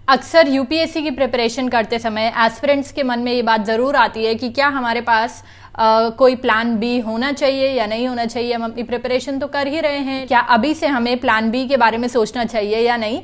अक्सर यूपीएससी की प्रिपरेशन करते समय एस्पिरेंट्स के मन में ये बात ज़रूर आती है कि क्या हमारे पास कोई प्लान बी होना चाहिए या नहीं होना चाहिए। हम अपनी प्रिपरेशन तो कर ही रहे हैं, क्या अभी से हमें प्लान बी के बारे में सोचना चाहिए या नहीं।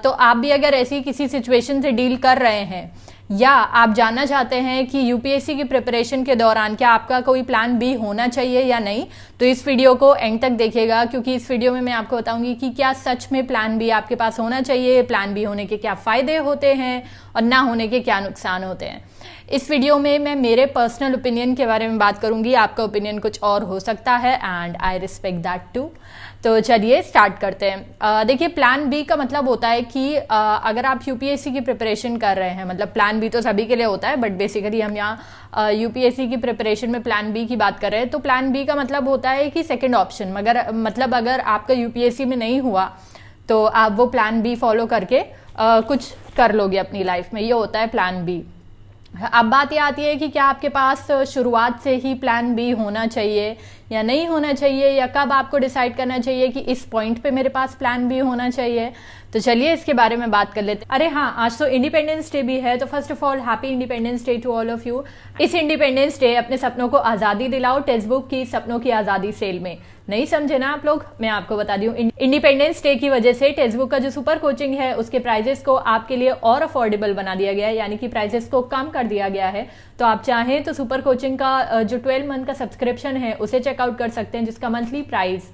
तो आप भी अगर ऐसी किसी सिचुएशन से डील कर रहे हैं या आप जानना चाहते हैं कि यूपीएससी की प्रिपरेशन के दौरान क्या आपका कोई प्लान बी होना चाहिए या नहीं, तो इस वीडियो को एंड तक देखिएगा, क्योंकि इस वीडियो में मैं आपको बताऊंगी कि क्या सच में प्लान बी आपके पास होना चाहिए, प्लान बी होने के क्या फायदे होते हैं और ना होने के क्या नुकसान होते हैं। इस वीडियो में मैं मेरे पर्सनल ओपिनियन के बारे में बात करूंगी, आपका ओपिनियन कुछ और हो सकता है and I respect that too. तो चलिए स्टार्ट करते हैं। देखिए, प्लान बी का मतलब होता है कि अगर आप यूपीएससी की प्रिपरेशन कर रहे हैं, मतलब प्लान बी तो सभी के लिए होता है, बट बेसिकली हम यहाँ यूपीएससी की प्रिपरेशन में प्लान बी की बात कर रहे हैं। तो प्लान बी का मतलब होता है कि सेकंड ऑप्शन, मगर मतलब अगर आपका यूपीएससी में नहीं हुआ तो आप वो प्लान बी फॉलो करके कुछ कर लोगे अपनी लाइफ में, ये होता है प्लान बी। अब बात ये आती है कि क्या आपके पास शुरुआत से ही प्लान बी होना चाहिए या नहीं होना चाहिए, या कब आपको डिसाइड करना चाहिए कि इस पॉइंट पे मेरे पास प्लान बी होना चाहिए। तो चलिए इसके बारे में बात कर लेते हैं। अरे हाँ, आज तो इंडिपेंडेंस डे भी है, तो first of all happy independence day to all of you. इस इंडिपेंडेंस डे अपने सपनों को आज़ादी दिलाओ टेक्स्ट बुक की सपनों की आज़ादी सेल में। नहीं समझे ना आप लोग, मैं आपको बता दूं, इंडिपेंडेंस डे की वजह से टेक्स्ट बुक का जो सुपर कोचिंग है उसके प्राइजेस को आपके लिए और अफोर्डेबल बना दिया गया है, यानी कि प्राइजेस को कम कर दिया गया है। तो आप चाहें तो सुपर कोचिंग का जो 12 मंथ का सब्सक्रिप्शन है उसे चेकआउट कर सकते हैं, जिसका मंथली प्राइस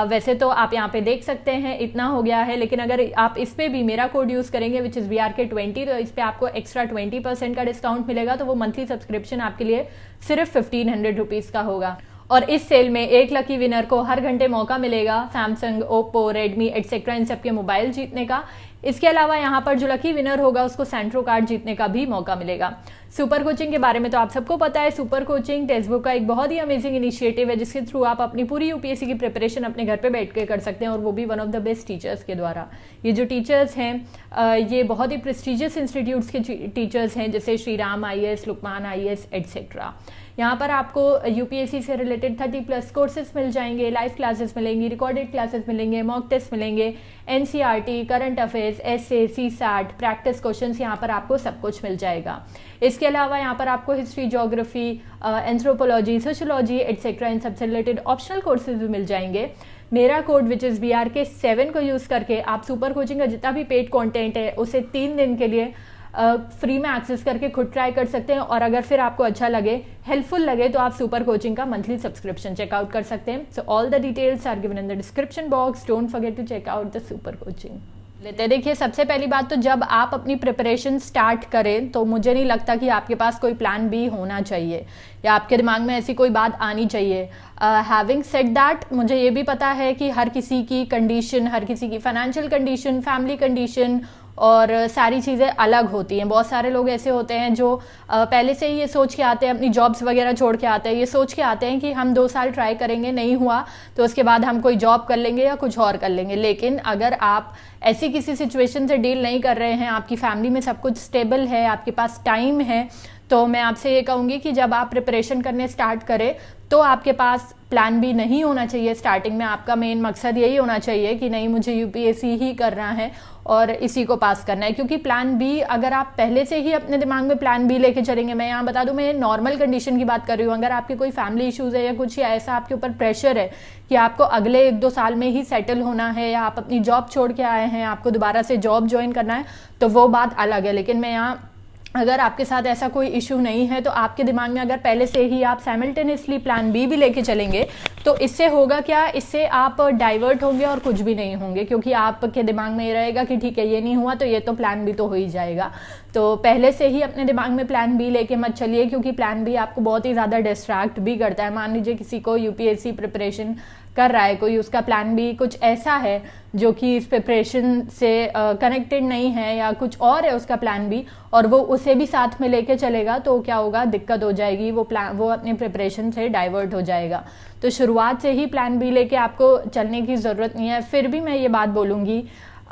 वैसे तो आप यहाँ पे देख सकते हैं इतना हो गया है, लेकिन अगर आप इस पे भी मेरा कोड यूज करेंगे विच इज BRK20, तो इस पे आपको एक्स्ट्रा 20% का डिस्काउंट मिलेगा। तो वो मंथली सब्सक्रिप्शन आपके लिए सिर्फ 1500 रुपीज का होगा। और इस सेल में एक लकी विनर को हर घंटे मौका मिलेगा सैमसंग, ओप्पो, रेडमी एटसेट्रा इन सबके मोबाइल जीतने का। इसके अलावा यहाँ पर जो लकी विनर होगा उसको सेंट्रो कार्ड जीतने का भी मौका मिलेगा। सुपर कोचिंग के बारे में तो आप सबको पता है, सुपर कोचिंग टेक्स्ट बुक का एक बहुत ही अमेजिंग इनिशिएटिव है, जिसके थ्रू आप अपनी पूरी यूपीएससी की प्रिपरेशन अपने घर पे बैठ के कर सकते हैं, और वो भी one of the best teachers के द्वारा। ये जो टीचर्स हैं ये बहुत ही प्रेस्टिजियस इंस्टीट्यूट्स के टीचर्स हैं, जैसे Shri Ram IAS, Lukmaan IAS etcetera. यहाँ पर आपको यूपीएससी से रिलेटेड 30+ कोर्सेज मिल जाएंगे, लाइव क्लासेस मिलेंगी, रिकॉर्डेड क्लासेस मिलेंगे, मॉक टेस्ट मिलेंगे, NCERT, current affairs, essay, CSAT, practice questions, यहाँ पर आपको सब कुछ मिल जाएगा। इसके अलावा यहाँ पर आपको history, geography, anthropology, sociology etcetera इन सबसे रिलेटेड ऑप्शनल कोर्सेज भी मिल जाएंगे। मेरा कोड विच इज़ BRK7 को यूज़ करके आप सुपर कोचिंग का जितना भी पेड कंटेंट है उसे 3 दिन के लिए फ्री में एक्सेस करके खुद ट्राई कर सकते हैं, और अगर फिर आपको अच्छा लगे, हेल्पफुल लगे, तो आप सुपर कोचिंग का मंथली सब्सक्रिप्शन चेकआउट कर सकते हैं। So all the details are given in the description box. Don't forget to check out the super coaching. लेते हैं। देखिए, सबसे पहली बात तो जब आप अपनी प्रिपरेशन स्टार्ट करें तो मुझे नहीं लगता कि आपके पास कोई प्लान बी होना चाहिए या आपके दिमाग में ऐसी कोई बात आनी चाहिए। हैविंग सेड दैट, मुझे ये भी पता है कि हर किसी की कंडीशन, हर किसी की फाइनेंशियल कंडीशन, फैमिली कंडीशन और सारी चीज़ें अलग होती हैं। बहुत सारे लोग ऐसे होते हैं जो पहले से ही ये सोच के आते हैं, अपनी जॉब्स वगैरह छोड़ के आते हैं, ये सोच के आते हैं कि हम 2 साल ट्राई करेंगे, नहीं हुआ तो उसके बाद हम कोई जॉब कर लेंगे या कुछ और कर लेंगे। लेकिन अगर आप ऐसी किसी सिचुएशन से डील नहीं कर रहे हैं, आपकी फैमिली में सब कुछ स्टेबल है, आपके पास टाइम है, तो मैं आपसे ये कहूँगी कि जब आप प्रिपरेशन करने स्टार्ट करें तो आपके पास प्लान बी नहीं होना चाहिए। स्टार्टिंग में आपका मेन मकसद यही होना चाहिए कि नहीं, मुझे यूपीएससी ही करना है और इसी को पास करना है, क्योंकि प्लान बी अगर आप पहले से ही अपने दिमाग में प्लान बी लेके चलेंगे, मैं यहाँ बता दूं, मैं नॉर्मल कंडीशन की बात कर रही हूँ, अगर आपके कोई फैमिली इश्यूज है या कुछ या ऐसा आपके ऊपर प्रेशर है कि आपको अगले 1-2 साल में ही सेटल होना है, या आप अपनी जॉब छोड़ के आए हैं, आपको दोबारा से जॉब ज्वाइन करना है, तो वो बात अलग है। लेकिन मैं यहाँ, अगर आपके साथ ऐसा कोई इशू नहीं है, तो आपके दिमाग में अगर पहले से ही आप साइमल्टेनियसली प्लान बी भी लेके चलेंगे, तो इससे होगा क्या, इससे आप डाइवर्ट होंगे और कुछ भी नहीं होंगे, क्योंकि आपके दिमाग में ये रहेगा कि ठीक है, ये नहीं हुआ तो ये तो प्लान बी तो हो ही जाएगा। तो पहले से ही अपने दिमाग में प्लान बी लेके मत चलिए, क्योंकि प्लान बी आपको बहुत ही ज़्यादा डिस्ट्रैक्ट भी करता है। मान लीजिए किसी को यूपीएससी प्रिपरेशन कर रहा है कोई, उसका प्लान बी कुछ ऐसा है जो कि इस प्रिपरेशन से कनेक्टेड नहीं है, या कुछ और है उसका प्लान बी, और वो उसे भी साथ में लेके चलेगा, तो क्या होगा, दिक्कत हो जाएगी, वो अपने प्रिपरेशन से डाइवर्ट हो जाएगा। तो शुरुआत से ही प्लान बी लेके आपको चलने की ज़रूरत नहीं है। फिर भी मैं ये बात बोलूँगी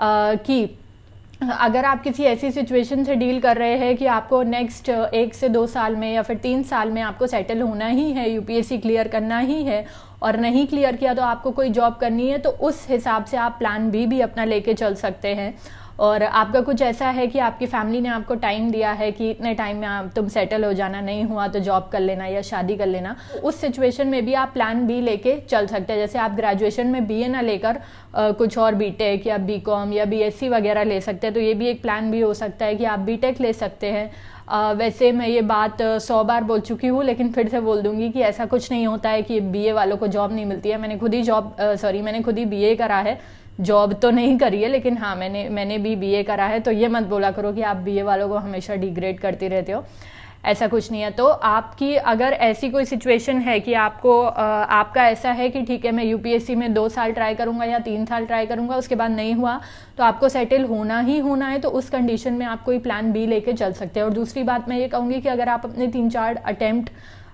कि अगर आप किसी ऐसी सिचुएशन से डील कर रहे हैं कि आपको नेक्स्ट 1 से 2 साल में या फिर 3 साल में आपको सेटल होना ही है, यूपीएससी क्लियर करना ही है, और नहीं क्लियर किया तो आपको कोई जॉब करनी है, तो उस हिसाब से आप प्लान बी भी अपना लेके चल सकते हैं। और आपका कुछ ऐसा है कि आपकी फैमिली ने आपको टाइम दिया है कि इतने टाइम में तुम सेटल हो जाना, नहीं हुआ तो जॉब कर लेना या शादी कर लेना, उस सिचुएशन में भी आप प्लान बी लेके चल सकते हैं। जैसे आप ग्रेजुएशन में बीए ना लेकर कुछ और बीटेक या बीकॉम या बीएससी वगैरह ले सकते हैं, तो ये भी एक प्लान बी हो सकता है कि आप बीटेक ले सकते हैं। वैसे मैं ये बात 100 बार बोल चुकी हूँ, लेकिन फिर से बोल दूंगी कि ऐसा कुछ नहीं होता है कि बीए वालों को जॉब नहीं मिलती है। मैंने खुद ही बीए करा है, जॉब तो नहीं करी है, लेकिन हाँ मैंने भी बीए करा है। तो ये मत बोला करो कि आप बीए वालों को हमेशा डिग्रेड करते रहते हो, ऐसा कुछ नहीं है। तो आपकी अगर ऐसी कोई सिचुएशन है कि आपका ऐसा है कि ठीक है मैं यूपीएससी में 2 साल ट्राई करूंगा या 3 साल ट्राई करूंगा, उसके बाद नहीं हुआ तो आपको सेटल होना ही होना है, तो उस कंडीशन में आप कोई प्लान बी लेके चल सकते हैं। और दूसरी बात मैं ये कहूँगी कि अगर आप अपने 3-4 अटेम्प्ट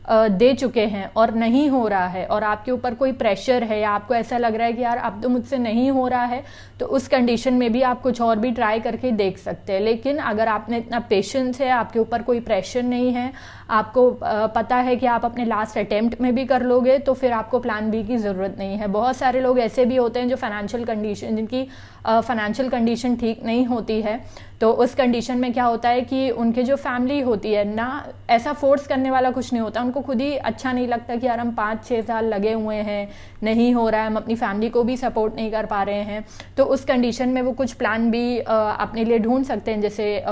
दे चुके हैं और नहीं हो रहा है और आपके ऊपर कोई प्रेशर है या आपको ऐसा लग रहा है कि यार अब तो मुझसे नहीं हो रहा है, तो उस कंडीशन में भी आप कुछ और भी ट्राई करके देख सकते हैं। लेकिन अगर आपने इतना पेशेंस है, आपके ऊपर कोई प्रेशर नहीं है, आपको पता है कि आप अपने लास्ट अटेम्प्ट में भी कर लोगे, तो फिर आपको प्लान बी की ज़रूरत नहीं है। बहुत सारे लोग ऐसे भी होते हैं जो जिनकी फाइनेंशियल कंडीशन ठीक नहीं होती है, तो उस कंडीशन में क्या होता है कि उनके जो फैमिली होती है ना, ऐसा फोर्स करने वाला कुछ नहीं होता, उनको खुद ही अच्छा नहीं लगता कि यार हम 5-6 साल लगे हुए हैं, नहीं हो रहा है, हम अपनी फैमिली को भी सपोर्ट नहीं कर पा रहे हैं, तो उस कंडीशन में वो कुछ प्लान बी अपने लिए ढूंढ सकते हैं, जैसे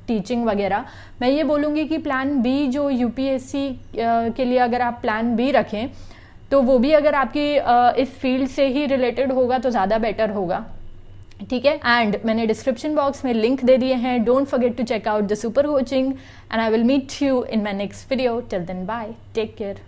टीचिंग वगैरह। मैं ये बोलूँगी कि प्लान बी जो यूपीएससी के लिए अगर आप प्लान बी रखें, तो वो भी अगर आपकी इस फील्ड से ही रिलेटेड होगा तो ज़्यादा बेटर होगा, ठीक है। एंड मैंने डिस्क्रिप्शन बॉक्स में लिंक दे दिए हैं, don't forget to check out the super coaching, and I will meet you in my next video. Till then bye, take care.